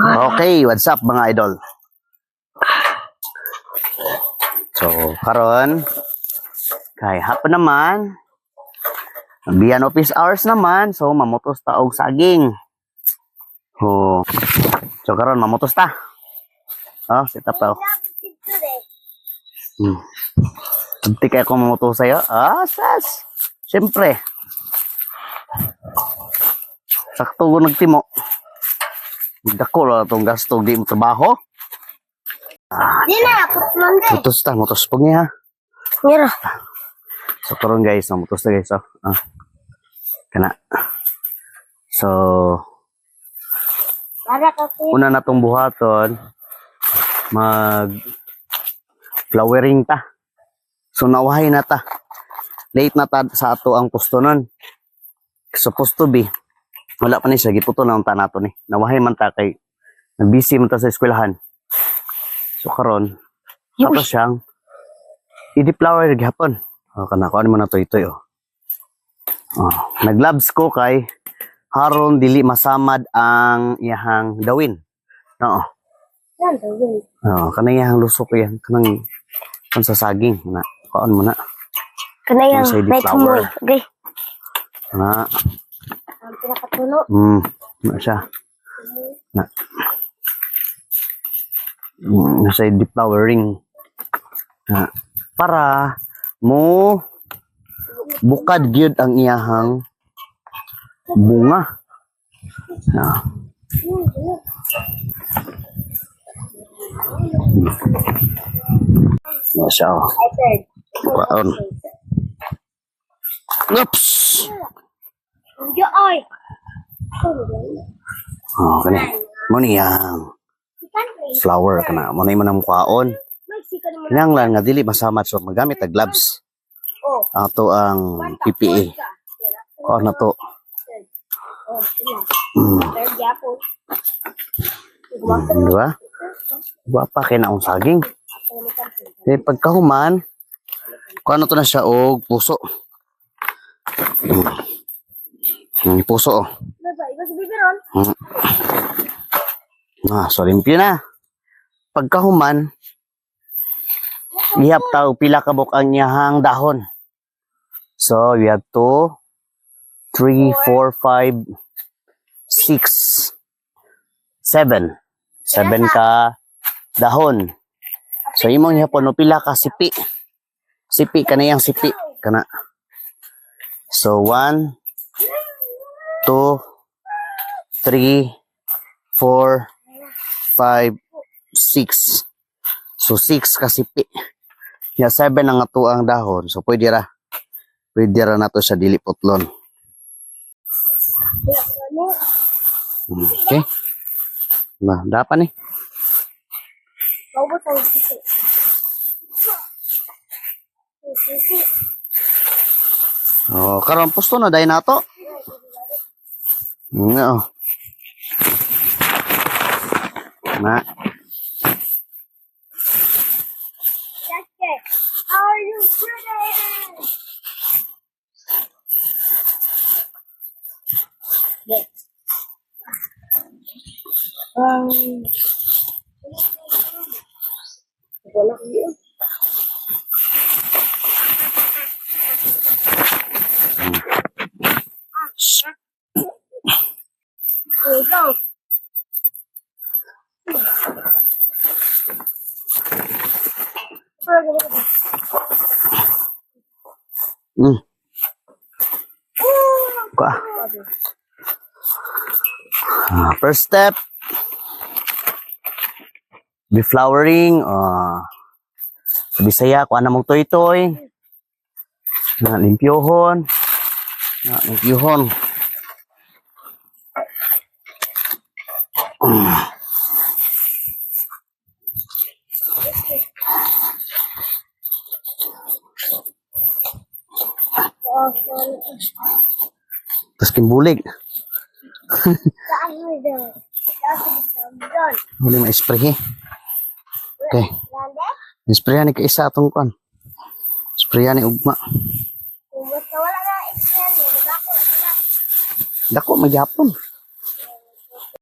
Okay, what's up mga idol? So, karon kay hapon naman. Biyan office hours naman, so mamutos ta og saging. Oh. So karon mamutos ta. Oh, sit up ta. Hindi kaya ko mamutos sa'yo. Sas. Siyempre. Sakto ko nagtimo. Dako lang itong gasto, di mo trabaho. Mutos ta, mutos po niya. Mira. So, karon guys, mutos na guys. Kana. So, una na itong buhaton, mag-flowering ta. So, nawahay na ta. Late na ta sa ato ang pusto nun. Supposed to be. Wala pa ni siya, giputo na unta nato ni. Nawahay man ta kay nag-busy man ta sa eskwelahan. So karon, ato siyang i-deflower gihapon. Kana ko ano man nato ito yo. Nag-labs ko kay haron dili masamad ang iyahang dawin. Oo. Kana iyahang lusok yan, kanang sa saging na. Kaon mo na. Kana yang may tumoy. Okay. Na. Ang pinakatulo. Na siya. Na. Nasa deflowering. Na. Para mo bukad gyud ang iyahang bunga. Na. Na siya. Kaon. Oops. Ay. Kani. Mo ni yang flower kana. Mo na man kwaon. Nang lang nga dili masamad so magamit og gloves. Ato ang PPE. Na to. Diba? Diba pa kinaong saging. Pagkahuman, kung ano to na siya og puso. Puso. So limpyo na. Pagkahuman, ihap tao pila kabok ang niyahang dahon. So we have 2, 3, 4, 5, 6, 7. 7 ka dahon. So imong ihapon no pila ka sipi. Sipi kanayang sipi kana. So 1, 2, 3, 4, 5, 6. So 6 ka sipi. Ya 7 ang ato ang dahon. So pwede ra nato sa dili putlon. Okay. Nah, dapat nih. Karon pusto na dahil nato. No. Na. Are you ready? Yes. Wala ko yun. Here we go. First step, deflowering. Sa Bisaya, kung ano mong toy-toy. Limpyohon. Limpyohon. Tapos kimbulig. Hindi ma-spray eh. Okay. Sprayan ni kaisa atong kan. Sprayan ni ugma. Dako magyapon.